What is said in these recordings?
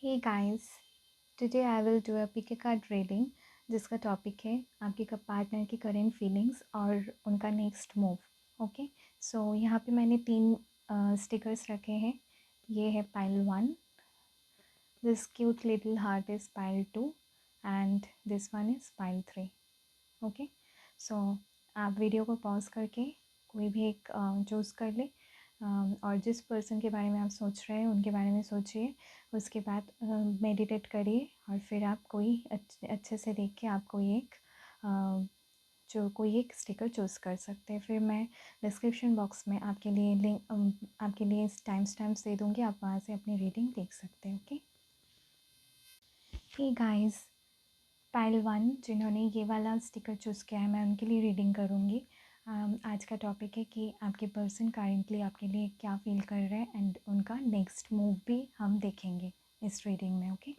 Hey guys, today I will do a pick a card reading जिसका topic है आपके partner की current feelings और उनका नेक्स्ट मूव। ओके, सो यहाँ पे मैंने तीन स्टिकर्स रखे हैं। ये है pile 1, this cute little heart is pile 2 and this one is pile 3। Okay, so आप वीडियो को पॉज करके कोई भी एक चूज़ कर ले और जिस पर्सन के बारे में आप सोच रहे हैं उनके बारे में सोचिए। उसके बाद मेडिटेट करिए और फिर आप कोई अच्छे से देख के आप कोई एक स्टिकर चूज़ कर सकते हैं। फिर मैं डिस्क्रिप्शन बॉक्स में आपके लिए आपके लिए टाइम स्टैम्प्स दे दूँगी, आप वहाँ से अपनी रीडिंग देख सकते हैं। ओके, हे गाइस, पाइल 1 जिन्होंने ये वाला स्टिकर चूज़ किया है मैं उनके लिए रीडिंग करूँगी। आज का टॉपिक है कि आपके पर्सन करेंटली आपके लिए क्या फील कर रहे हैं एंड उनका नेक्स्ट मूव भी हम देखेंगे इस रीडिंग में। ओके,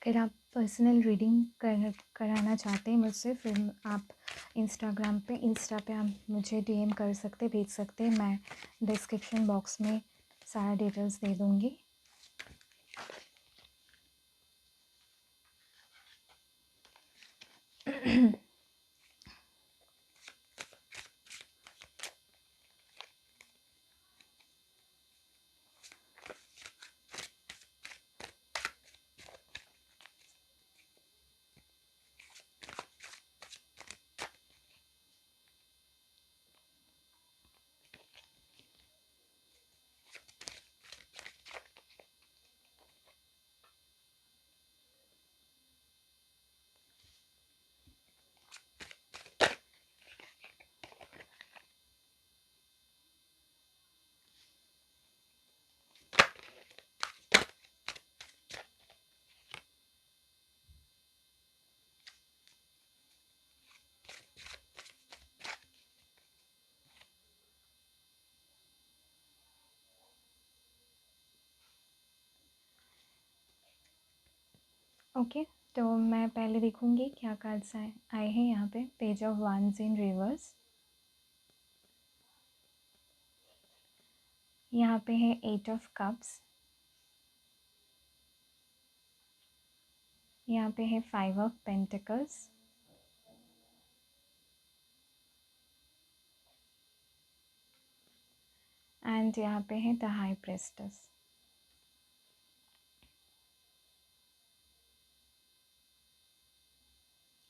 अगर आप पर्सनल रीडिंग कराना चाहते हैं मुझसे, फिर आप इंस्टा पे आप मुझे डीएम कर सकते, भेज सकते। मैं डिस्क्रिप्शन बॉक्स में सारा डिटेल्स दे दूँगी। ओके, तो मैं पहले देखूँगी क्या कार्ड्स आए हैं यहाँ पे। Page of wands in reverse, यहाँ पे है 8 ऑफ कप्स, यहाँ पे है 5 ऑफ पेंटिकल्स, एंड यहाँ पे है द हाई प्रेस्टेस।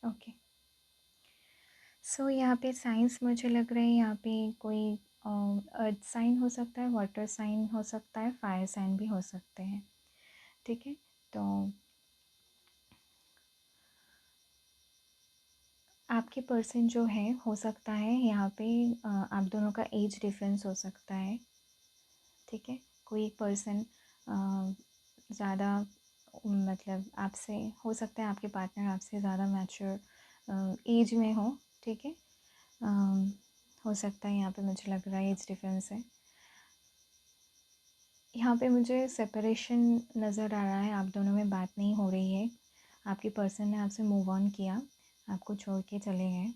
ओके, सो यहाँ पे साइंस मुझे लग रहा है यहाँ पे कोई अर्थ साइन हो सकता है, वाटर साइन हो सकता है, फायर साइन भी हो सकते हैं। ठीक है, तो आपके पर्सन जो है हो सकता है यहाँ पे आप दोनों का एज डिफरेंस हो सकता है। ठीक है, कोई एक पर्सन ज़्यादा मतलब आपसे हो सकता है, आपके पार्टनर आपसे ज़्यादा मैच्योर एज में हो। ठीक है, हो सकता है यहाँ पे मुझे लग रहा है एज डिफरेंस है। यहाँ पे मुझे सेपरेशन नज़र आ रहा है, आप दोनों में बात नहीं हो रही है। आपके पर्सन ने आपसे मूव ऑन किया, आपको छोड़ के चले गए।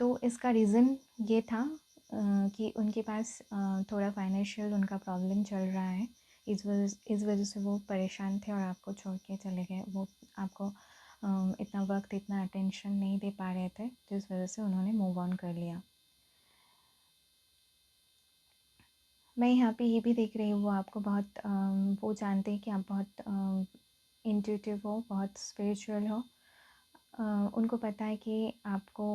तो इसका रीज़न ये था कि उनके पास थोड़ा फाइनेंशियल उनका प्रॉब्लम चल रहा है। इस वजह से वो परेशान थे और आपको छोड़ के चले गए। वो आपको इतना वक्त, इतना अटेंशन नहीं दे पा रहे थे, जिस वजह से उन्होंने मूव ऑन कर लिया। मैं यहाँ पे ये भी देख रही हूँ, वो आपको बहुत वो जानते हैं कि आप बहुत इंट्यूटिव हो, बहुत स्पिरिचुअल हो। उनको पता है कि आपको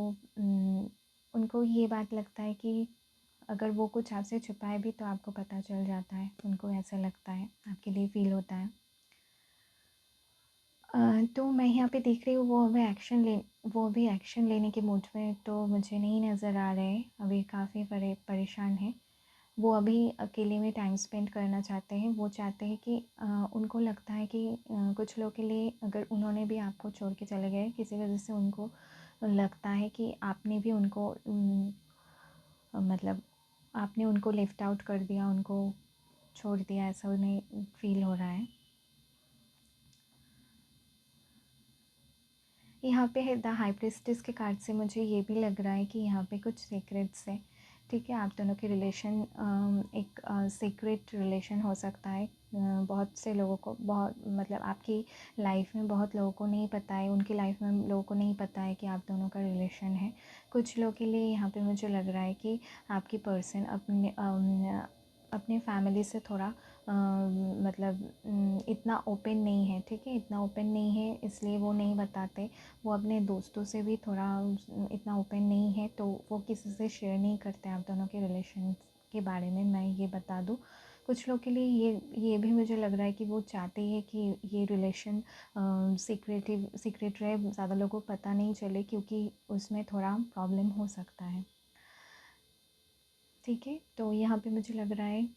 उनको ये बात लगता है कि अगर वो कुछ आपसे छुपाए भी तो आपको पता चल जाता है। उनको ऐसा लगता है, आपके लिए फ़ील होता है। तो मैं यहाँ पे देख रही हूँ वो अभी एक्शन लेने के मूड में तो मुझे नहीं नज़र आ रहे। अभी काफ़ी परेशान हैं वो। अभी अकेले में टाइम स्पेंड करना चाहते हैं। वो चाहते हैं कि उनको लगता है कि कुछ लोग के लिए अगर उन्होंने भी आपको छोड़ के चले गए किसी वजह से, उनको लगता है कि आपने भी उनको मतलब आपने उनको लेफ्ट आउट कर दिया, उनको छोड़ दिया, ऐसा उन्हें फ़ील हो रहा है। यहाँ पे है द हाई प्रीस्टेस के कार्ड से मुझे ये भी लग रहा है कि यहाँ पे कुछ सीक्रेट्स है, ठीक है। आप दोनों के रिलेशन एक सीक्रेट रिलेशन हो सकता है। बहुत से लोगों को बहुत मतलब आपकी लाइफ में बहुत लोगों को नहीं पता है, उनकी लाइफ में लोगों को नहीं पता है कि आप दोनों का रिलेशन है। कुछ लोगों के लिए यहाँ पे मुझे लग रहा है कि आपकी पर्सन अपने फैमिली से थोड़ा मतलब इतना ओपन नहीं है, ठीक है। इतना ओपन नहीं है इसलिए वो नहीं बताते। वो अपने दोस्तों से भी थोड़ा इतना ओपन नहीं है, तो वो किसी से शेयर नहीं करते आप दोनों के रिलेशन के बारे में, मैं ये बता दूँ। कुछ लोग के लिए ये भी मुझे लग रहा है कि वो चाहते हैं कि ये रिलेशन सीक्रेट रहे, ज़्यादा लोगों को पता नहीं चले, क्योंकि उसमें थोड़ा प्रॉब्लम हो सकता है, ठीक है। तो यहाँ पे मुझे लग रहा है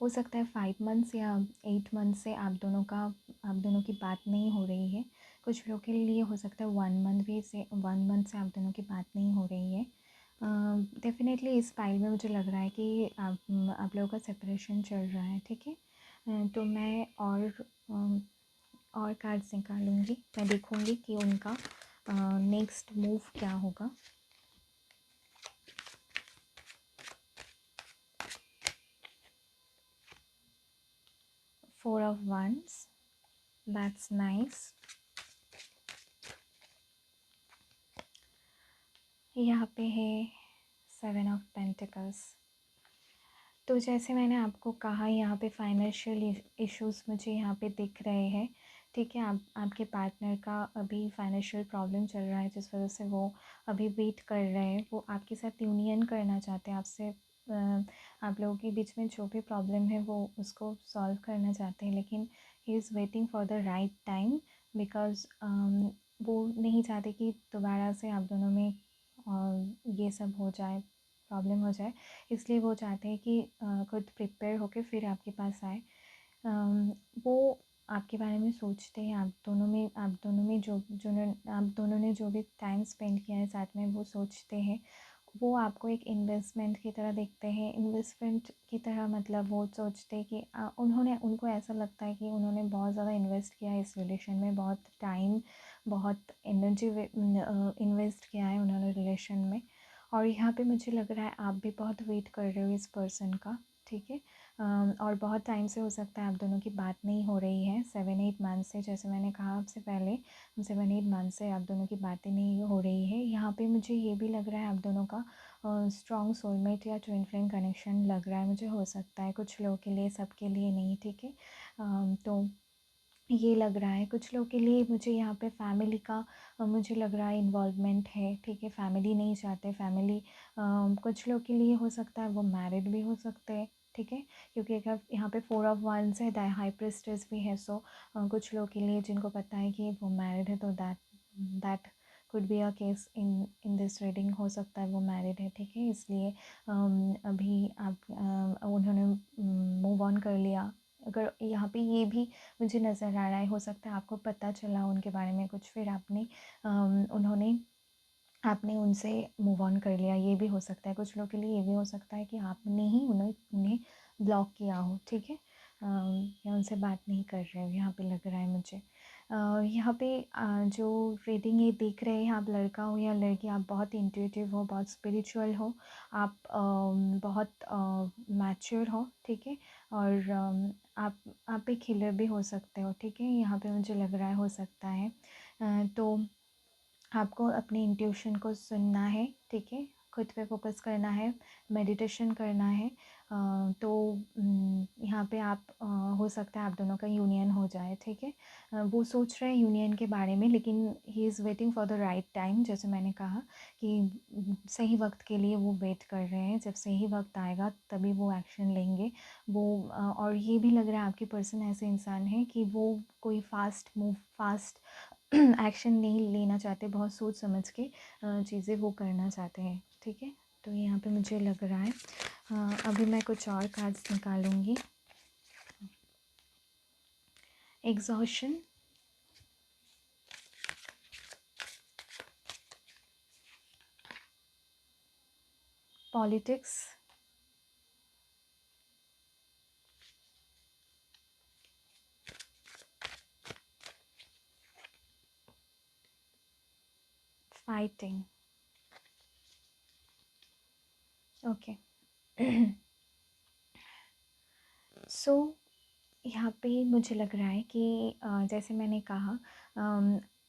हो सकता है 5 मंथ्स या 8 मंथ से आप दोनों की बात नहीं हो रही है। कुछ लोगों के लिए हो सकता है 1 मंथ से आप दोनों की बात नहीं हो रही है। डेफिनेटली इस फाइल में मुझे लग रहा है कि आप लोगों का सेपरेशन चल रहा है, ठीक है। तो मैं और कार्ड्स निकालूंगी, मैं देखूंगी कि उनका नेक्स्ट मूव क्या होगा। 4 of Wands, that's nice। यहाँ पे है 7 of Pentacles। तो जैसे मैंने आपको कहा, यहाँ पे फाइनेंशियल इश्यूज मुझे यहाँ पे दिख रहे हैं, ठीक है। आपके पार्टनर का अभी फाइनेंशियल प्रॉब्लम चल रहा है, जिस वजह से वो अभी वेट कर रहे हैं। वो आपके साथ यूनियन करना चाहते हैं, आपसे आप लोगों के बीच में जो भी प्रॉब्लम है वो उसको सॉल्व करना चाहते हैं, लेकिन he is waiting for the right time, because वो नहीं चाहते कि दोबारा से आप दोनों में ये सब हो जाए, प्रॉब्लम हो जाए। इसलिए वो चाहते हैं कि खुद प्रिपेयर होके फिर आपके पास आए। वो आपके बारे में सोचते हैं, आप दोनों में आप दोनों ने जो भी टाइम स्पेंड किया है साथ में, वो सोचते हैं। वो आपको एक इन्वेस्टमेंट की तरह देखते हैं, इन्वेस्टमेंट की तरह मतलब वो सोचते हैं कि उनको ऐसा लगता है कि उन्होंने बहुत ज़्यादा इन्वेस्ट किया है इस रिलेशन में, बहुत टाइम बहुत एनर्जी इन्वेस्ट किया है उन्होंने रिलेशन में। और यहाँ पे मुझे लग रहा है आप भी बहुत वेट कर रहे हो इस पर्सन का, ठीक है। और बहुत टाइम से हो सकता है आप दोनों की बात नहीं हो रही है, 7-8 मंथ से, जैसे मैंने कहा आपसे पहले, 7-8 मंथ से आप दोनों की बातें नहीं हो रही है। यहाँ पे मुझे ये भी लग रहा है आप दोनों का स्ट्रॉन्ग सोलमेट या ट्विन फ्लेम कनेक्शन लग रहा है मुझे, हो सकता है कुछ लोगों के लिए, सबके लिए नहीं, ठीक है। तो ये लग रहा है कुछ लोगों के लिए। मुझे यहाँ पे फैमिली का मुझे लग रहा है इन्वॉल्वमेंट है, ठीक है। फैमिली नहीं चाहते, फैमिली कुछ लोग के लिए हो सकता है वो मैरिड भी हो सकते हैं, ठीक है। क्योंकि अगर यहाँ पे 4 of Wands है, द हाई प्रीस्टेस भी है, सो कुछ लोग के लिए जिनको पता है कि वो मैरिड है, तो that could be a case in this reading, हो सकता है वो मैरिड है, ठीक है। इसलिए अभी उन्होंने मूव ऑन कर लिया। अगर यहाँ पे ये भी मुझे नज़र आ रहा है, हो सकता है आपको पता चला उनके बारे में कुछ, फिर आपने उनसे मूव ऑन कर लिया, ये भी हो सकता है। कुछ लोग के लिए ये भी हो सकता है कि आपने ही उन्हें ब्लॉक किया हो, ठीक है, या उनसे बात नहीं कर रहे हो, यहाँ पे लग रहा है मुझे। यहाँ पे जो रीडिंग ये देख रहे हैं, आप लड़का हो या लड़की, आप बहुत इंट्यूटिव हो, बहुत स्पिरिचुअल हो, आप बहुत मैच्योर हो, ठीक है। और आप एक हीलर भी हो सकते हो, ठीक है। यहाँ पे मुझे लग रहा है हो सकता है तो आपको अपने इंट्यूशन को सुनना है, ठीक है। खुद पे फोकस करना है, मेडिटेशन करना है। तो यहाँ पे आप हो सकता है आप दोनों का यूनियन हो जाए, ठीक है। वो सोच रहे हैं यूनियन के बारे में, लेकिन he is waiting for the right time, जैसे मैंने कहा कि सही वक्त के लिए वो वेट कर रहे हैं। जब सही वक्त आएगा तभी वो एक्शन लेंगे। और ये भी लग रहा है आपकी पर्सन ऐसे इंसान है कि वो कोई फास्ट एक्शन नहीं लेना चाहते, बहुत सोच समझ के चीज़ें वो करना चाहते हैं, ठीक है। तो यहाँ पे मुझे लग रहा है अभी मैं कुछ और कार्ड्स निकालूंगी। Exhaustion, politics, fighting. Okay. So यहाँ पे मुझे लग रहा है कि जैसे मैंने कहा,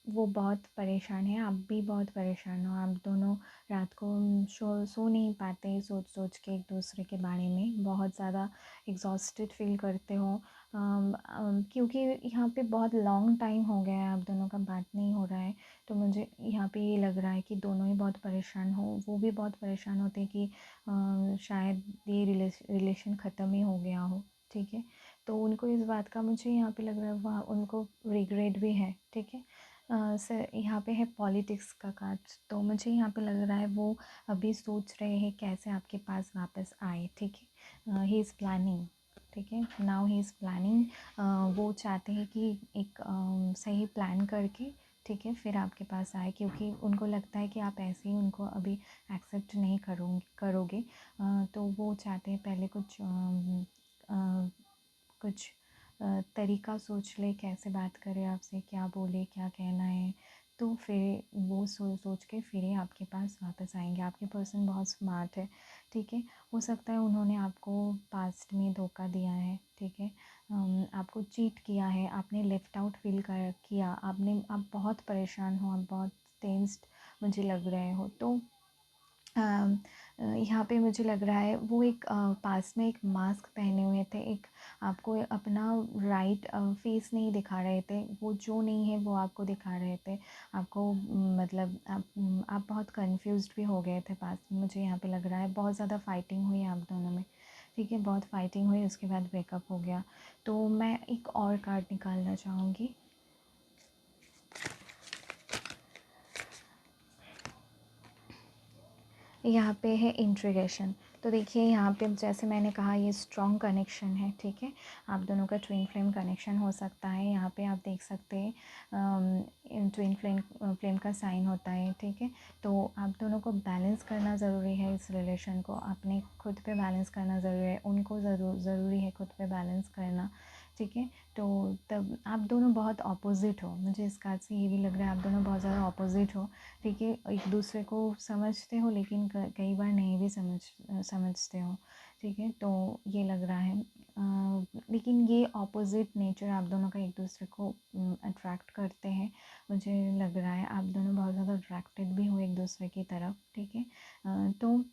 वो बहुत परेशान है, आप भी बहुत परेशान हो, आप दोनों रात को सो नहीं पाते, सोच सोच के एक दूसरे के बारे में बहुत ज़्यादा एग्जॉस्टेड फील करते हो। क्योंकि यहाँ पे बहुत लॉन्ग टाइम हो गया है आप दोनों का बात नहीं हो रहा है, तो मुझे यहाँ पे ये लग रहा है कि दोनों ही बहुत परेशान हो, वो भी बहुत परेशान होते हैं कि शायद ये रिलेशन ख़त्म ही हो गया हो। ठीक है, तो उनको इस बात का मुझे यहाँ पे लग रहा है वहाँ उनको रिग्रेट भी है। ठीक है, सर यहाँ पे है पॉलिटिक्स का कार्ड, तो मुझे यहाँ पे लग रहा है वो अभी सोच रहे हैं कैसे आपके पास वापस आए। ठीक है, ही इज़ प्लानिंग। ठीक है, नाउ ही इज़ प्लानिंग। वो चाहते हैं कि एक सही प्लान करके, ठीक है, फिर आपके पास आए, क्योंकि उनको लगता है कि आप ऐसे ही उनको अभी एक्सेप्ट नहीं करोगे। तो वो चाहते हैं पहले कुछ तरीका सोच ले, कैसे बात करे आपसे, क्या बोले, क्या कहना है, तो फिर वो सोच के फिर ही आपके पास वापस आएंगे। आपके पर्सन बहुत स्मार्ट है। ठीक है, हो सकता है उन्होंने आपको पास्ट में धोखा दिया है। ठीक है, आपको चीट किया है, आपने लेफ़्ट आउट फील किया, आप बहुत परेशान हो, आप बहुत टेंस्ड मुझे लग रहे हो। तो यहाँ पे मुझे लग रहा है वो एक पास में एक मास्क पहने हुए थे, एक आपको अपना राइट फेस नहीं दिखा रहे थे, वो जो नहीं है वो आपको दिखा रहे थे। आपको मतलब आप बहुत कंफ्यूज्ड भी हो गए थे पास में, मुझे यहाँ पे लग रहा है बहुत ज़्यादा फाइटिंग हुई आप दोनों में। ठीक है, बहुत फाइटिंग हुई, उसके बाद ब्रेकअप हो गया। तो मैं एक और कार्ड निकालना चाहूँगी। यहाँ पे है इंट्रीगेशन। तो देखिए यहाँ पे जैसे मैंने कहा ये स्ट्रॉन्ग कनेक्शन है। ठीक है, आप दोनों का ट्विन फ्लेम कनेक्शन हो सकता है। यहाँ पे आप देख सकते हैं ट्विन फ्लेम का साइन होता है। ठीक है, तो आप दोनों को बैलेंस करना ज़रूरी है, इस रिलेशन को अपने खुद पे बैलेंस करना ज़रूरी है, उनको ज़रूरी है खुद पे बैलेंस करना। ठीक है, तो तब आप दोनों बहुत अपोजिट हो, मुझे इस कार्ड से ये भी लग रहा है आप दोनों बहुत ज़्यादा अपोजिट हो। ठीक है, एक दूसरे को समझते हो लेकिन कई बार नहीं भी समझते हो। ठीक है, तो ये लग रहा है लेकिन ये ऑपोजिट नेचर आप दोनों का एक दूसरे को अट्रैक्ट करते हैं। मुझे लग रहा है आप दोनों बहुत ज़्यादा अट्रैक्टेड भी हो एक दूसरे की तरफ। ठीक है, तो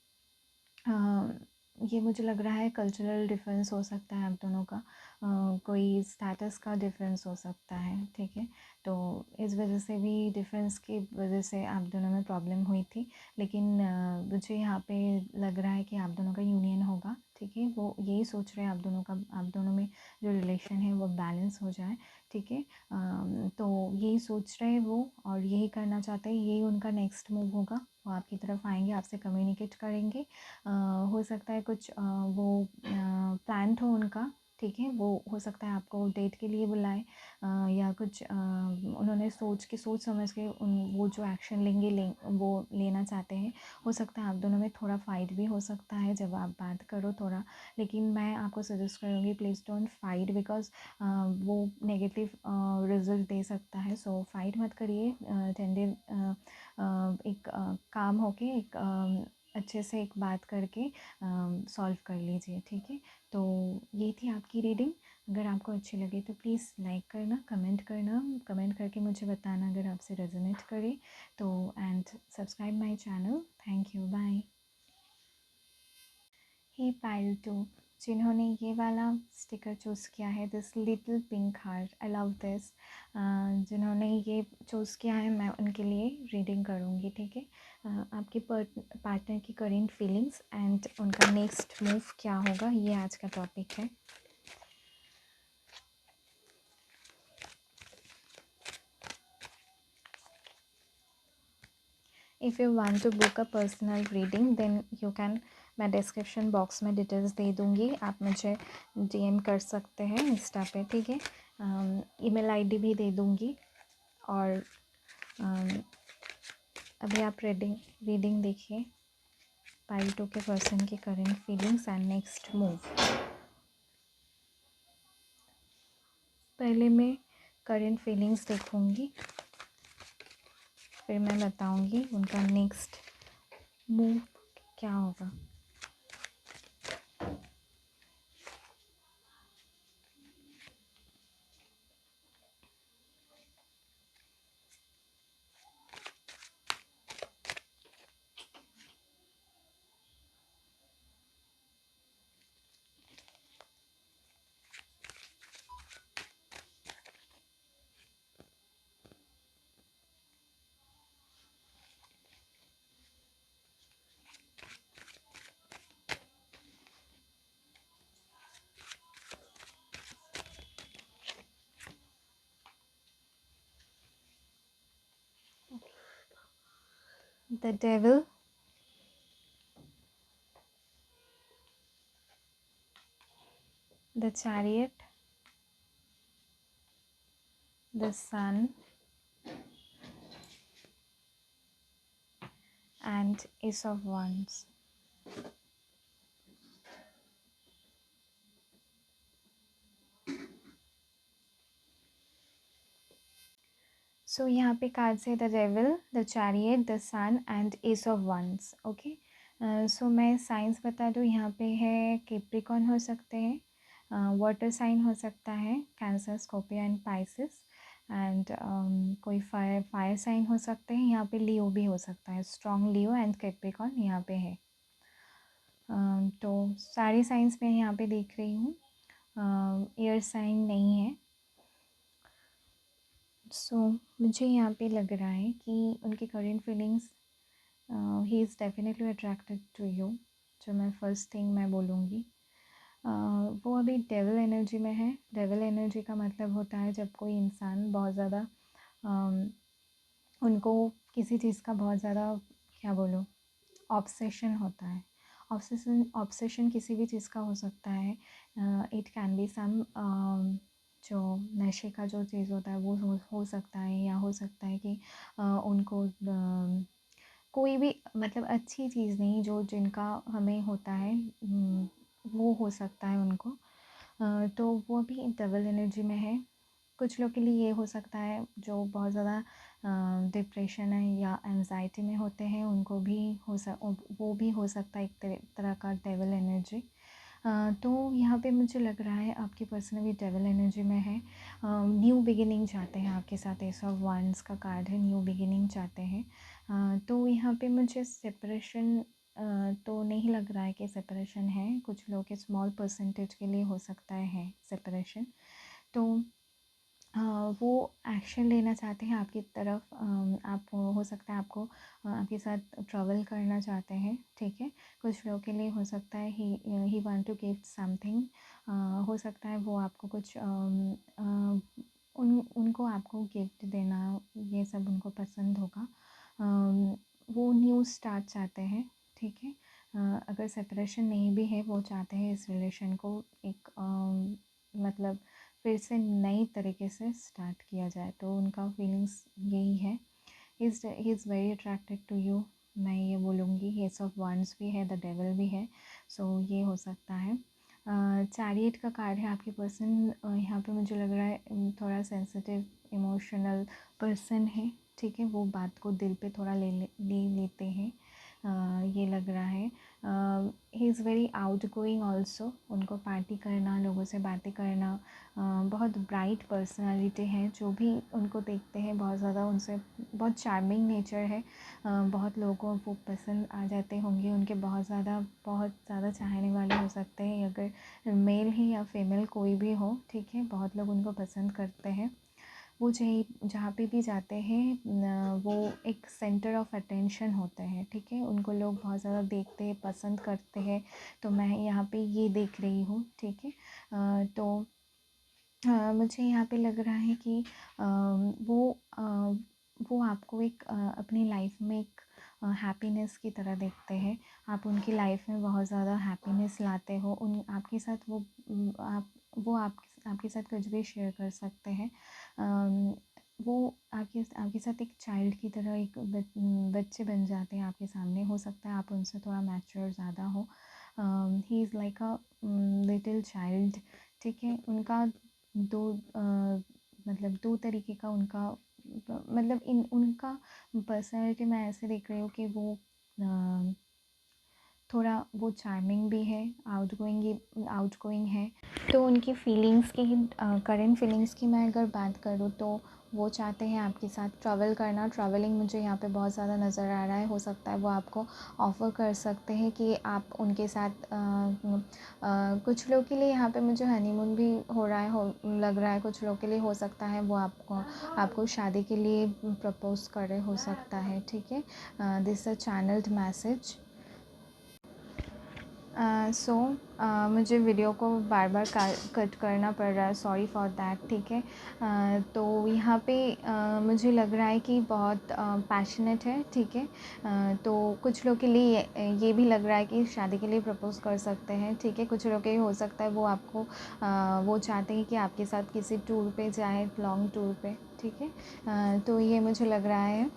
ये मुझे लग रहा है कल्चरल डिफरेंस हो सकता है आप दोनों का, कोई स्टेटस का डिफरेंस हो सकता है। ठीक है, तो इस वजह से भी डिफरेंस की वजह से आप दोनों में प्रॉब्लम हुई थी, लेकिन मुझे यहाँ पे लग रहा है कि आप दोनों का यूनियन होगा। ठीक है, वो यही सोच रहे हैं आप दोनों में जो रिलेशन है वो बैलेंस हो जाए। ठीक है, तो यही सोच रहे हैं वो, और यही करना चाहते हैं, यही उनका नेक्स्ट मूव होगा। वो आपकी तरफ आएंगे, आपसे कम्युनिकेट करेंगे। हो सकता है कुछ वो प्लान हो उनका। ठीक है, वो हो सकता है आपको डेट के लिए बुलाए, या कुछ उन्होंने सोच समझ के वो जो एक्शन वो लेना चाहते हैं। हो सकता है आप दोनों में थोड़ा फाइट भी हो सकता है जब आप बात करो थोड़ा, लेकिन मैं आपको सजेस्ट करूँगी प्लीज़ डोंट फाइट, बिकॉज वो नेगेटिव रिजल्ट दे सकता है। सो फाइट मत करिए, टेंडर एक काम होके एक अच्छे से एक बात करके सॉल्व कर लीजिए। ठीक है, तो ये थी आपकी रीडिंग। अगर आपको अच्छी लगे तो प्लीज़ लाइक करना, कमेंट करके मुझे बताना अगर आपसे रेजोनेट करे तो, and subscribe my channel. Thank you, bye. ही पाइल टू, जिन्होंने ये वाला स्टिकर चूज़ किया है, this little pink heart, I love this, जिन्होंने ये चूज़ किया है मैं उनके लिए रीडिंग करूँगी। ठीक है, आपके पार्टनर की करेंट फीलिंग्स एंड उनका नेक्स्ट मूव क्या होगा, ये आज का टॉपिक है। If you want to book a personal reading then you can, मैं डिस्क्रिप्शन बॉक्स में डिटेल्स दे दूँगी, आप मुझे डीएम कर सकते हैं इंस्टा पे। ठीक है, ईमेल आईडी भी दे दूँगी। और अभी आप रीडिंग देखिए पाइल टू के पर्सन की current feelings and next move. पहले मैं करेंट फीलिंग्स देखूँगी। फिर मैं बताऊंगी उनका नेक्स्ट मूव क्या होगा। The devil, the chariot, the sun, and ace of wands. सो यहाँ पे कार्ड्स है the devil, the chariot, the sun and ace of wands. Okay, so मैं साइंस बता दूँ। यहाँ पे है कैप्रिकॉर्न हो सकते हैं, वाटर साइन हो सकता है cancer, Scorpio and Pisces, and कोई फायर साइन हो सकते हैं। यहाँ पे लियो भी हो सकता है, स्ट्रॉन्ग लियो एंड कैप्रिकॉर्न यहाँ पे है। तो सारी साइंस मैं यहाँ पे देख रही हूँ, एयर साइन नहीं है। सो मुझे यहाँ पे लग रहा है कि उनकी current feelings, he is definitely attracted to you. जो मैं फर्स्ट थिंग मैं बोलूँगी, वो अभी डेविल एनर्जी में है। डेविल एनर्जी का मतलब होता है जब कोई इंसान बहुत ज़्यादा उनको किसी चीज़ का बहुत ज़्यादा, क्या बोलूँ, ऑब्सेशन होता है। ऑब्सेशन किसी भी चीज़ का हो सकता है। इट कैन बी सम, जो नशे का जो चीज़ होता है वो हो सकता है, या हो सकता है कि उनको कोई भी, मतलब अच्छी चीज़ नहीं, जो जिनका हमें होता है वो हो सकता है उनको। तो वो भी डबल एनर्जी में है। कुछ लोग के लिए ये हो सकता है जो बहुत ज़्यादा डिप्रेशन है या एंजाइटी में होते हैं, उनको भी वो भी हो सकता है एक तरह का डेविल एनर्जी। तो यहाँ पे मुझे लग रहा है आपकी पर्सन अभी डेविल एनर्जी में है। न्यू बिगिनिंग चाहते हैं आपके साथ, एस ऑफ वंस का कार्ड है, न्यू बिगिनिंग चाहते हैं। तो यहाँ पे मुझे सेपरेशन तो नहीं लग रहा है कि सेपरेशन है। कुछ लोग के स्मॉल परसेंटेज के लिए हो सकता है सेपरेशन। तो वो एक्शन लेना चाहते हैं आपकी तरफ। आप हो सकता है आपको आपके साथ ट्रैवल करना चाहते हैं, ठीक है। कुछ लोगों के लिए हो सकता है he want to gift something. हो सकता है वो आपको कुछ उनको आपको गिफ्ट देना, ये सब उनको पसंद होगा। वो न्यू स्टार्ट चाहते हैं, ठीक है। अगर सेपरेशन नहीं भी है, वो चाहते हैं इस रिलेशन को एक मतलब फिर से नई तरीके से स्टार्ट किया जाए। तो उनका फीलिंग्स यही है। He is very attracted to you. मैं ये बोलूँगी, एस ऑफ वंस भी है, द डेविल भी है। सो ये हो सकता है। चैरियट का कार्ड है। आपकी पर्सन यहाँ पे मुझे लग रहा है थोड़ा सेंसिटिव इमोशनल पर्सन है, ठीक है। वो बात को दिल पे थोड़ा ले लेते हैं, ये लग रहा है। He is very out going also. उनको पार्टी करना, लोगों से बातें करना, बहुत ब्राइट पर्सनालिटी है। जो भी उनको देखते हैं बहुत ज़्यादा उनसे बहुत चार्मिंग नेचर है। बहुत लोगों को वो पसंद आ जाते होंगे, उनके बहुत ज़्यादा चाहने वाले हो सकते हैं, अगर मेल ही या फीमेल कोई भी हो, ठीक है। बहुत लोग उनको पसंद करते हैं। वो जहाँ पे भी जाते हैं वो एक सेंटर ऑफ अटेंशन होते हैं, ठीक है। उनको लोग बहुत ज़्यादा देखते हैं, पसंद करते हैं। तो मैं यहाँ पे ये देख रही हूँ, ठीक है। तो मुझे यहाँ पे लग रहा है कि वो आपको एक अपनी लाइफ में एक हैप्पीनेस की तरह देखते हैं। आप उनकी लाइफ में बहुत ज़्यादा हैप्पीनेस लाते हो। उन आपके साथ आपके साथ कुछ भी शेयर कर सकते हैं। वो आपके साथ एक चाइल्ड की तरह, एक बच्चे बन जाते हैं आपके सामने। हो सकता है आप उनसे थोड़ा मैच्योर ज़्यादा हो। He is like a little child, ठीक है। उनका दो मतलब दो तरीके का उनका मतलब इन उनका पर्सनैलिटी मैं ऐसे देख रही हूँ कि वो थोड़ा वो चार्मिंग भी है, आउटगोइंग है। तो उनकी फ़ीलिंग्स की करंट फ़ीलिंग्स की मैं अगर बात करूँ तो वो चाहते हैं आपके साथ ट्रैवल करना। ट्रैवलिंग मुझे यहाँ पे बहुत ज़्यादा नज़र आ रहा है। हो सकता है वो आपको ऑफ़र कर सकते हैं कि आप उनके साथ कुछ लोग के लिए यहाँ पे मुझे हनीमून भी हो रहा है, लग रहा है। कुछ लोग के लिए हो सकता है वो आपको शादी के लिए प्रपोज़ करे, हो सकता है, ठीक है। This a channelled message. So मुझे वीडियो को बार बार कट करना पड़ रहा है, सॉरी फॉर दैट, ठीक है। तो यहाँ पे मुझे लग रहा है कि बहुत पैशनेट है, ठीक है। तो कुछ लोग के लिए ये भी लग रहा है कि शादी के लिए प्रपोज़ कर सकते हैं, ठीक है। कुछ लोग के हो सकता है वो आपको वो चाहते हैं कि आपके साथ किसी टूर पे जाए, लॉन्ग टूर पे, ठीक है। तो ये मुझे लग रहा है।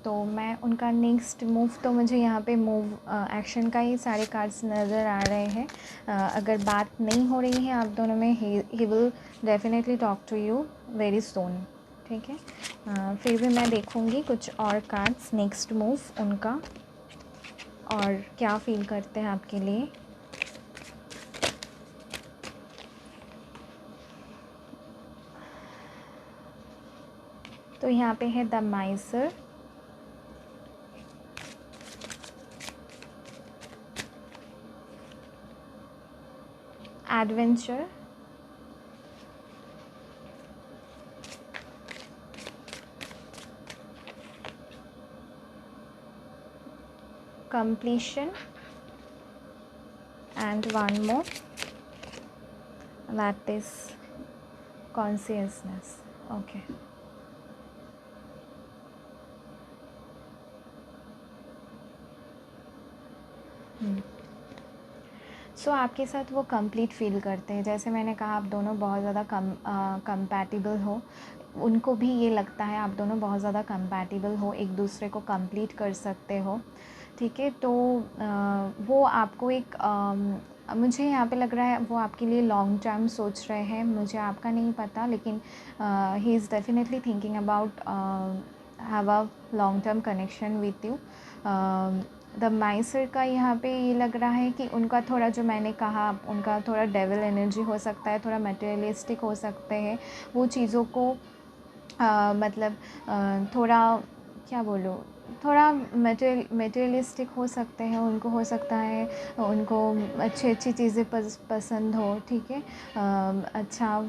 तो मैं उनका नेक्स्ट मूव, तो मुझे यहाँ पे मूव एक्शन का ही सारे कार्ड्स नज़र आ रहे हैं। अगर बात नहीं हो रही है आप दोनों में, he will definitely talk to you very soon, ठीक है। फिर भी मैं देखूँगी कुछ और कार्ड्स, नेक्स्ट मूव उनका और क्या फ़ील करते हैं आपके लिए। तो यहाँ पे है the Mysore, adventure, completion, and one more, that is consciousness. Okay. सो आपके साथ वो कंप्लीट फ़ील करते हैं। जैसे मैंने कहा, आप दोनों बहुत ज़्यादा कंपैटिबल हो। उनको भी ये लगता है आप दोनों बहुत ज़्यादा कंपैटिबल हो, एक दूसरे को कंप्लीट कर सकते हो, ठीक है। तो वो आपको एक मुझे यहाँ पे लग रहा है वो आपके लिए लॉन्ग टर्म सोच रहे हैं। मुझे आपका नहीं पता, लेकिन ही is definitely thinking about have a long term connection with you. The Mysore का यहाँ पे ये लग रहा है कि उनका थोड़ा, जो मैंने कहा, उनका थोड़ा डेविल एनर्जी हो सकता है, थोड़ा मटेरियलिस्टिक हो सकते हैं। वो चीज़ों को मतलब थोड़ा, क्या बोलूँ, थोड़ा मटेरियलिस्टिक हो सकते हैं। उनको हो सकता है उनको अच्छी अच्छी चीज़ें पसंद हो, ठीक है। अच्छा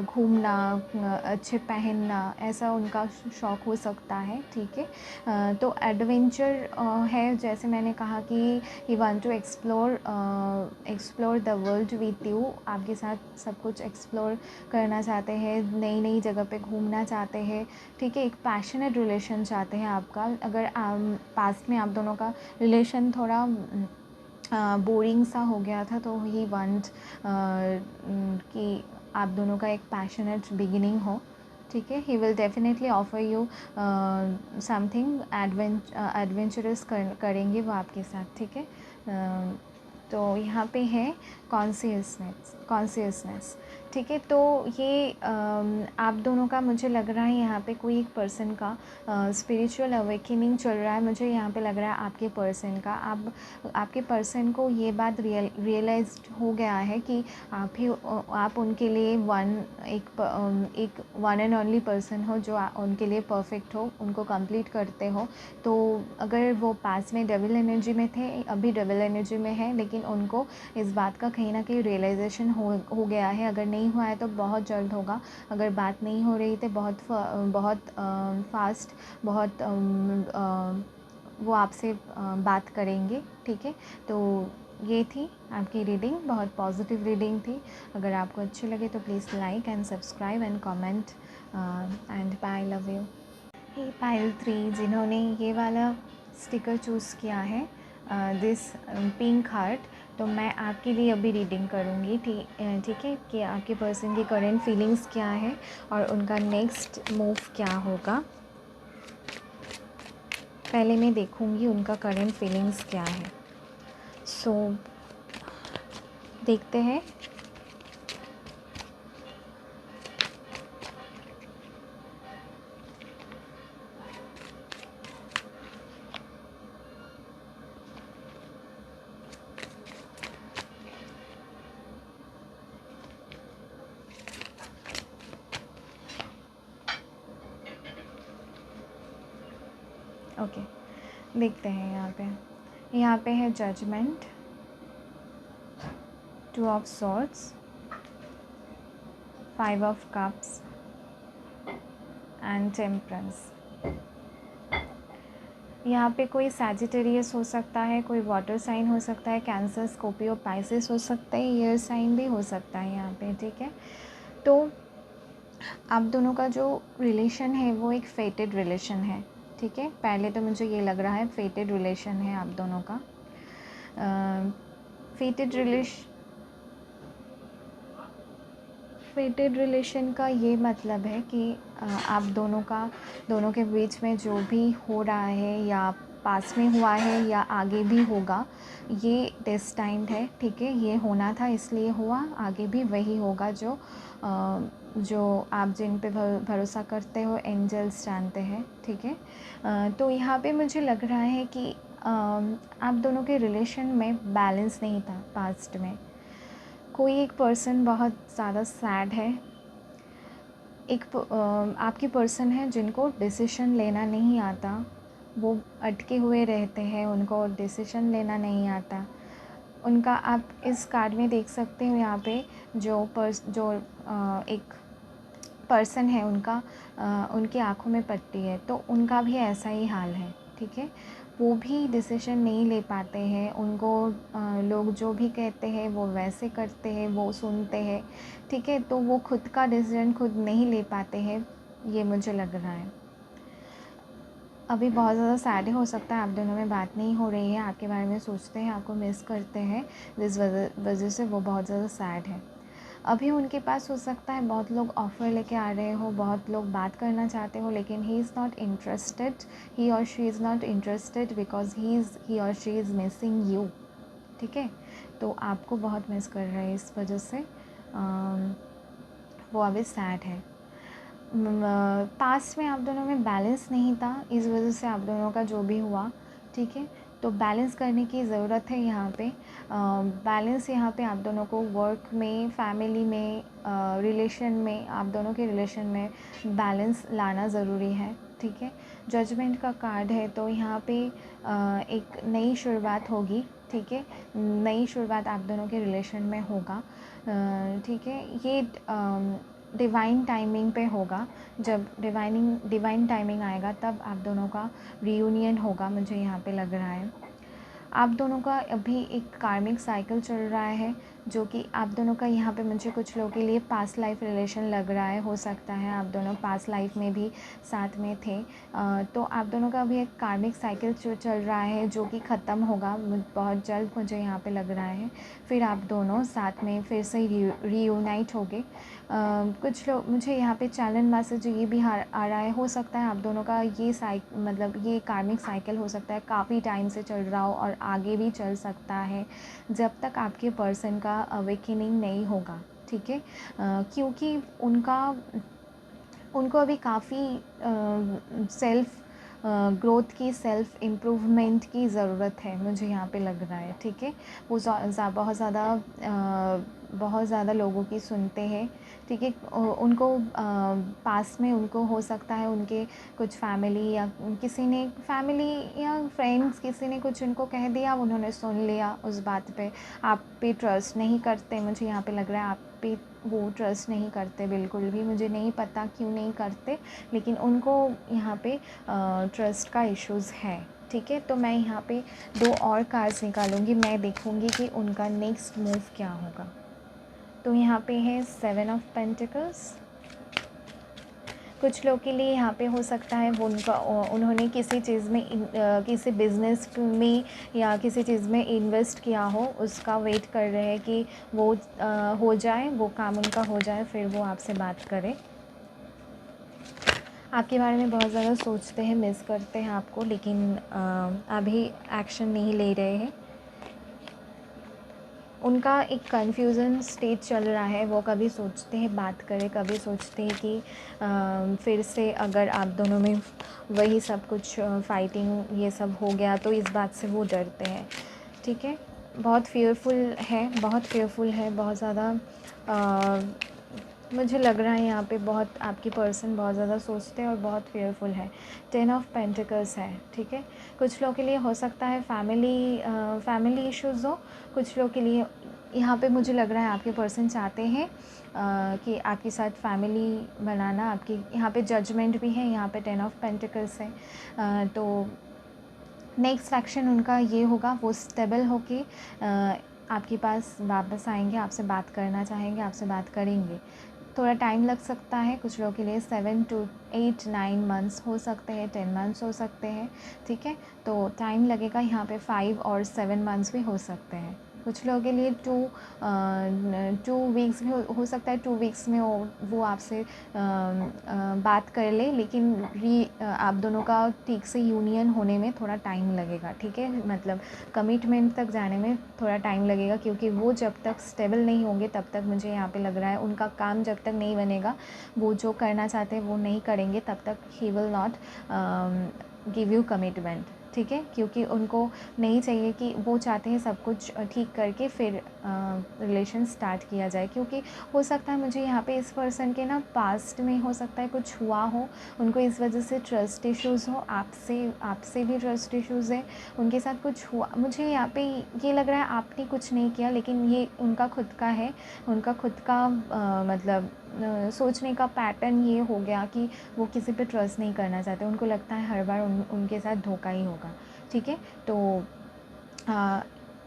घूमना, अच्छे पहनना, ऐसा उनका शौक़ हो सकता है, ठीक है। तो एडवेंचर है, जैसे मैंने कहा कि he want to explore the world with you. आपके साथ सब कुछ एक्सप्लोर करना चाहते हैं, नई नई जगह पे घूमना चाहते हैं, ठीक है। एक पैशनेट रिलेशन चाहते हैं आपका। अगर पास्ट में आप दोनों का रिलेशन थोड़ा बोरिंग सा हो गया था, तो ही वांट कि आप दोनों का एक पैशनेट बिगिनिंग हो, ठीक है। He will definitely offer you something adventurous करेंगे वो आपके साथ, ठीक है। तो यहाँ पे है कॉन्शियसनेस, ठीक है। तो ये आप दोनों का, मुझे लग रहा है यहाँ पे कोई एक पर्सन का स्पिरिचुअल अवेकनिंग चल रहा है। मुझे यहाँ पे लग रहा है आपके पर्सन का, आपके पर्सन को ये बात रियलाइज्ड हो गया है कि आप उनके लिए एक वन एंड ओनली पर्सन हो, जो उनके लिए परफेक्ट हो, उनको कंप्लीट करते हो। तो अगर वो पास में डेविल एनर्जी में थे, अभी डेविल एनर्जी में है, लेकिन उनको इस बात का कहीं ना कहीं रियलाइजेशन हो गया है। अगर नहीं हुआ है तो बहुत जल्द होगा। अगर बात नहीं हो रही तो बहुत फास्ट, बहुत वो आपसे बात करेंगे, ठीक है। तो ये थी आपकी रीडिंग, बहुत पॉजिटिव रीडिंग थी। अगर आपको अच्छी लगे तो please like and subscribe and comment and bye, love you. ये पाइल 3 जिन्होंने ये वाला स्टिकर चूज़ किया है, दिस पिंक हार्ट, तो मैं आपके लिए अभी रीडिंग करूँगी, ठीक है, कि आपके पर्सन की करेंट फीलिंग्स क्या है और उनका नेक्स्ट मूव क्या होगा। पहले मैं देखूँगी उनका करेंट फीलिंग्स क्या है। सो देखते हैं। ओके, देखते हैं यहाँ पे है judgement, 2 of swords, 5 of cups and temperance. यहाँ पे कोई सैजिटेरियस हो सकता है, कोई वाटर साइन हो सकता है, कैंसर, स्कॉर्पियो, पाइसेस हो सकता है, एयर साइन भी हो सकता है यहाँ पे, ठीक है। तो आप दोनों का जो रिलेशन है वो एक फेटेड रिलेशन है, ठीक है। पहले तो मुझे ये लग रहा है फेटेड रिलेशन है आप दोनों का। फेटेड रिलेशन का ये मतलब है कि आप दोनों के बीच में जो भी हो रहा है या पास में हुआ है या आगे भी होगा, ये डेस्टाइन्ड है, ठीक है। ये होना था इसलिए हुआ, आगे भी वही होगा जो आप जिन पे भरोसा करते हो, एंजल्स जानते हैं, ठीक है। तो यहाँ पे मुझे लग रहा है कि आप दोनों के रिलेशन में बैलेंस नहीं था पास्ट में। कोई एक पर्सन बहुत ज़्यादा सैड है, आपकी पर्सन है जिनको डिसीज़न लेना नहीं आता, वो अटके हुए रहते हैं, उनको डिसीज़न लेना नहीं आता उनका। आप इस कार्ड में देख सकते हो यहाँ पे जो एक पर्सन है उनकी आँखों में पट्टी है, तो उनका भी ऐसा ही हाल है, ठीक है। वो भी डिसीज़न नहीं ले पाते हैं, उनको लोग जो भी कहते हैं वो वैसे करते हैं, वो सुनते हैं, ठीक है। तो वो खुद का डिसीज़न खुद नहीं ले पाते हैं, ये मुझे लग रहा है। अभी बहुत ज़्यादा सैड हो सकता है, आप दोनों में बात नहीं हो रही है, आपके बारे में सोचते हैं, आपको मिस करते हैं, जिस वजह से वो बहुत ज़्यादा सैड है। अभी उनके पास हो सकता है बहुत लोग ऑफ़र लेके आ रहे हो, बहुत लोग बात करना चाहते हो, लेकिन ही इज़ नॉट इंटरेस्टेड, ही और she is not interested because he और शी इज़ मिसिंग यू, ठीक है। तो आपको बहुत मिस कर रहे हैं, इस वजह से वो अभी सैड है। पास्ट में आप दोनों में बैलेंस नहीं था, इस वजह से आप दोनों का जो भी हुआ, ठीक है। तो बैलेंस करने की ज़रूरत है यहाँ पे। बैलेंस यहाँ पे आप दोनों को वर्क में, फैमिली में, रिलेशन में, आप दोनों के रिलेशन में बैलेंस लाना ज़रूरी है, ठीक है। जजमेंट का कार्ड है, तो यहाँ पे एक नई शुरुआत होगी, ठीक है। नई शुरुआत आप दोनों के रिलेशन में होगा, ठीक है। ये डिवाइन टाइमिंग पे होगा, जब डिवाइन टाइमिंग आएगा तब आप दोनों का रियूनियन होगा, मुझे यहाँ पे लग रहा है। आप दोनों का अभी एक कार्मिक साइकिल चल रहा है, जो कि आप दोनों का यहाँ पे मुझे कुछ लोगों के लिए पास्ट लाइफ रिलेशन लग रहा है, हो सकता है आप दोनों पास्ट लाइफ में भी साथ में थे। तो आप दोनों का अभी एक कार्मिक साइकिल चल रहा है जो कि ख़त्म होगा बहुत जल्द, मुझे यहाँ पे लग रहा है। फिर आप दोनों साथ में फिर से रीयूनाइट होगे। कुछ लोग, मुझे यहाँ पे चैलेंज मैसेज ये भी आ रहा है, हो सकता है आप दोनों का ये कार्मिक साइकिल हो सकता है काफ़ी टाइम से चल रहा हो और आगे भी चल सकता है, जब तक आपके पर्सन का अवेकनिंग नहीं होगा, ठीक है। क्योंकि उनको अभी काफ़ी सेल्फ़ ग्रोथ की, सेल्फ़ इम्प्रूवमेंट की ज़रूरत है, मुझे यहाँ पे लग रहा है, ठीक है। वो बहुत ज़्यादा लोगों की सुनते हैं, ठीक है। उनको पास में उनको हो सकता है उनके कुछ फैमिली या फ्रेंड्स किसी ने कुछ उनको कह दिया, उन्होंने सुन लिया, उस बात पे आप पे ट्रस्ट नहीं करते, मुझे यहाँ पे लग रहा है आप पे वो ट्रस्ट नहीं करते बिल्कुल भी। मुझे नहीं पता क्यों नहीं करते, लेकिन उनको यहाँ पे ट्रस्ट का इश्यूज़ है, ठीक है। तो मैं यहाँ पे 2 और कार्ड्स निकालूंगी, मैं देखूंगी कि उनका नेक्स्ट मूव क्या होगा। तो यहाँ पे है 7 ऑफ पेंटिकल्स। कुछ लोग के लिए यहाँ पे हो सकता है उन्होंने किसी चीज़ में किसी बिज़नेस में या किसी चीज़ में इन्वेस्ट किया हो, उसका वेट कर रहे हैं कि वो हो जाए, वो काम उनका हो जाए, फिर वो आपसे बात करें। आपके बारे में बहुत ज़्यादा सोचते हैं, मिस करते हैं आपको, लेकिन अभी एक्शन नहीं ले रहे हैं। उनका एक कन्फ्यूज़न स्टेज चल रहा है, वो कभी सोचते हैं बात करें, कभी सोचते हैं कि फिर से अगर आप दोनों में वही सब कुछ फाइटिंग ये सब हो गया, तो इस बात से वो डरते हैं, ठीक है। बहुत फेयरफुल है, बहुत ज़्यादा मुझे लग रहा है यहाँ पे बहुत आपकी पर्सन बहुत ज़्यादा सोचते हैं और बहुत फेयरफुल है। 10 ऑफ पेंटिकल्स है, ठीक है। कुछ लोगों के लिए हो सकता है फैमिली इश्यूज़ हो, कुछ लोगों के लिए यहाँ पे मुझे लग रहा है आपके पर्सन चाहते हैं कि आपके साथ फैमिली बनाना। आपकी यहाँ पे जजमेंट भी है, यहाँ पे 10 ऑफ पेंटिकल्स है। तो नेक्स्ट एक्शन उनका ये होगा, वो स्टेबल होके आपके पास वापस आएंगे, आपसे बात करना चाहेंगे, आपसे बात करेंगे। थोड़ा टाइम लग सकता है कुछ लोगों के लिए, 7 to 8 9 मंथ्स हो सकते हैं, 10 मंथ्स हो सकते हैं, ठीक है। तो टाइम लगेगा यहाँ पे, 5 और 7 मंथ्स भी हो सकते हैं। कुछ लोगों के लिए 2 वीक्स भी हो सकता है, 2 वीक्स में वो आपसे बात कर ले, लेकिन आप दोनों का ठीक से यूनियन होने में थोड़ा टाइम लगेगा, ठीक है। मतलब कमिटमेंट तक जाने में थोड़ा टाइम लगेगा, क्योंकि वो जब तक स्टेबल नहीं होंगे तब तक मुझे यहाँ पे लग रहा है उनका काम जब तक नहीं बनेगा, वो जो करना चाहते हैं वो नहीं करेंगे, तब तक he will not give you commitment, ठीक है। क्योंकि उनको नहीं चाहिए कि वो चाहते हैं सब कुछ ठीक करके फिर रिलेशन स्टार्ट किया जाए, क्योंकि हो सकता है मुझे यहाँ पे इस पर्सन के ना पास्ट में हो सकता है कुछ हुआ हो, उनको इस वजह से ट्रस्ट इश्यूज़ हो, आपसे भी ट्रस्ट इश्यूज़ है, उनके साथ कुछ हुआ। मुझे यहाँ पे ये लग रहा है आपने कुछ नहीं किया, लेकिन ये उनका खुद का है, उनका खुद का मतलब सोचने का पैटर्न ये हो गया कि वो किसी पे ट्रस्ट नहीं करना चाहते, उनको लगता है हर बार उनके साथ धोखा ही होगा, ठीक है। तो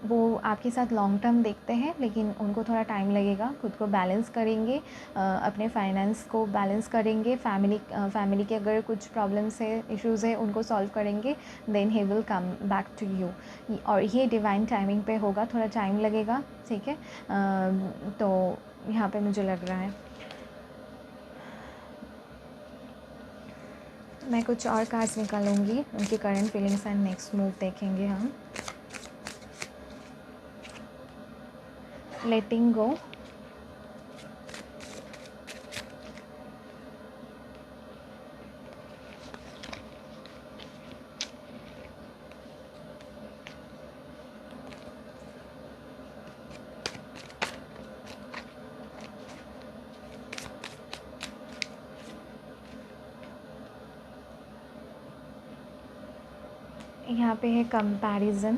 वो आपके साथ लॉन्ग टर्म देखते हैं, लेकिन उनको थोड़ा टाइम लगेगा, खुद को बैलेंस करेंगे, अपने फाइनेंस को बैलेंस करेंगे, फैमिली के अगर कुछ प्रॉब्लम्स है, इश्यूज़ है, उनको सॉल्व करेंगे, then he will come back to you. और ये डिवाइन टाइमिंग पे होगा, थोड़ा टाइम लगेगा, ठीक है। तो यहाँ पे मुझे लग रहा है मैं कुछ और कार्ड्स निकालूंगी, उनकी current feelings and next move देखेंगे हम। लेटिंग गो, यहाँ पे है comparison,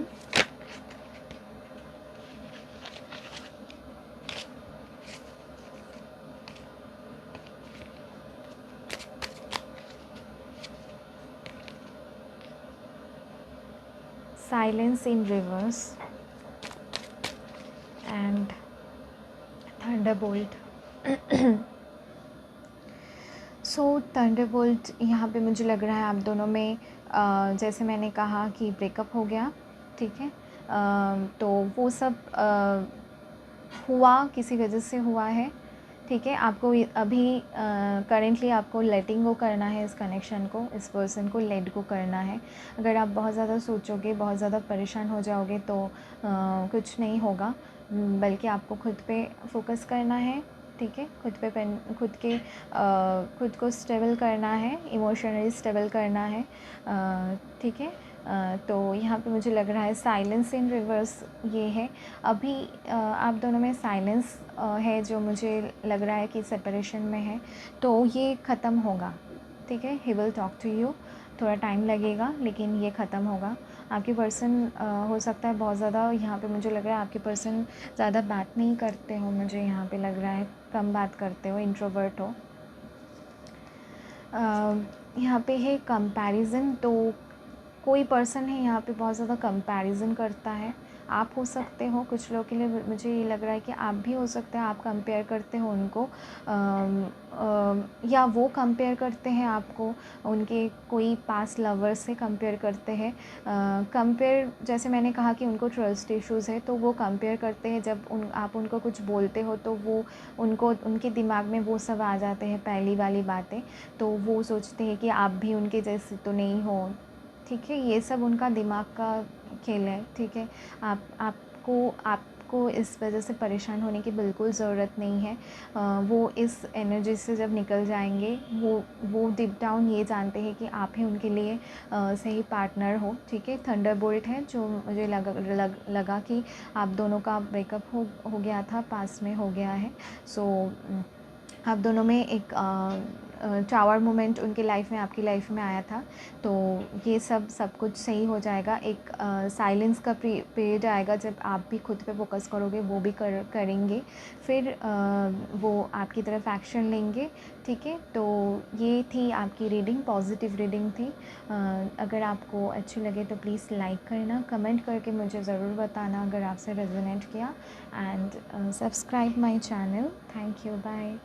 silence in reverse and Thunderbolt. So Thunderbolt यहाँ पे मुझे लग रहा है आप दोनों में जैसे मैंने कहा कि ब्रेकअप हो गया, ठीक है। तो वो सब हुआ किसी वजह से हुआ है, ठीक है। आपको अभी करेंटली आपको लेटिंग गो करना है, इस कनेक्शन को, इस पर्सन को लेट गो करना है। अगर आप बहुत ज़्यादा सोचोगे, बहुत ज़्यादा परेशान हो जाओगे तो कुछ नहीं होगा, बल्कि आपको खुद पे फोकस करना है, ठीक है। खुद को स्टेबल करना है, इमोशनली स्टेबल करना है, ठीक है। तो यहाँ पे मुझे लग रहा है साइलेंस इन रिवर्स ये है। अभी आप दोनों में साइलेंस है, जो मुझे लग रहा है कि सेपरेशन में है, तो ये ख़त्म होगा, ठीक है। He will talk to you, थोड़ा टाइम लगेगा लेकिन ये ख़त्म होगा। आपके पर्सन हो सकता है बहुत ज़्यादा, यहाँ पे मुझे लग रहा है आपके पर्सन ज़्यादा बात नहीं करते हो, मुझे यहाँ पे लग रहा है कम बात करते हो, इंट्रोवर्ट हो। यहाँ पे है कंपैरिजन, तो कोई पर्सन है यहाँ पे बहुत ज़्यादा कंपैरिजन करता है। आप हो सकते हो, कुछ लोगों के लिए मुझे ये लग रहा है कि आप भी हो सकते हैं, आप कंपेयर करते हो उनको, या वो कंपेयर करते हैं आपको, उनके कोई पास्ट लवर से कंपेयर करते हैं। कंपेयर, जैसे मैंने कहा कि उनको ट्रस्ट इश्यूज़ है, तो वो कंपेयर करते हैं, जब आप उनको कुछ बोलते हो तो वो उनके दिमाग में वो सब आ जाते हैं, पहली वाली बातें, तो वो सोचते हैं कि आप भी उनके जैसे तो नहीं हो, ठीक है। ये सब उनका दिमाग का खेल है, ठीक है। आपको इस वजह से परेशान होने की बिल्कुल ज़रूरत नहीं है। वो इस एनर्जी से जब निकल जाएंगे, वो डीप डाउन ये जानते हैं कि आप ही उनके लिए सही पार्टनर हो, ठीक है। थंडरबोल्ट है, जो मुझे लगा कि आप दोनों का ब्रेकअप हो गया था, पास में हो गया है। सो आप दोनों में एक टावर मोमेंट उनके लाइफ में आपकी लाइफ में आया था, तो ये सब कुछ सही हो जाएगा। एक साइलेंस का पीरियड आएगा जब आप भी खुद पे फोकस करोगे, वो भी करेंगे, फिर वो आपकी तरफ एक्शन लेंगे। ठीक है, तो ये थी आपकी रीडिंग, पॉजिटिव रीडिंग थी। अगर आपको अच्छी लगे तो प्लीज़ लाइक करना, कमेंट करके मुझे ज़रूर बताना अगर आपसे रेजोनेट किया, and subscribe my channel. Thank you, bye.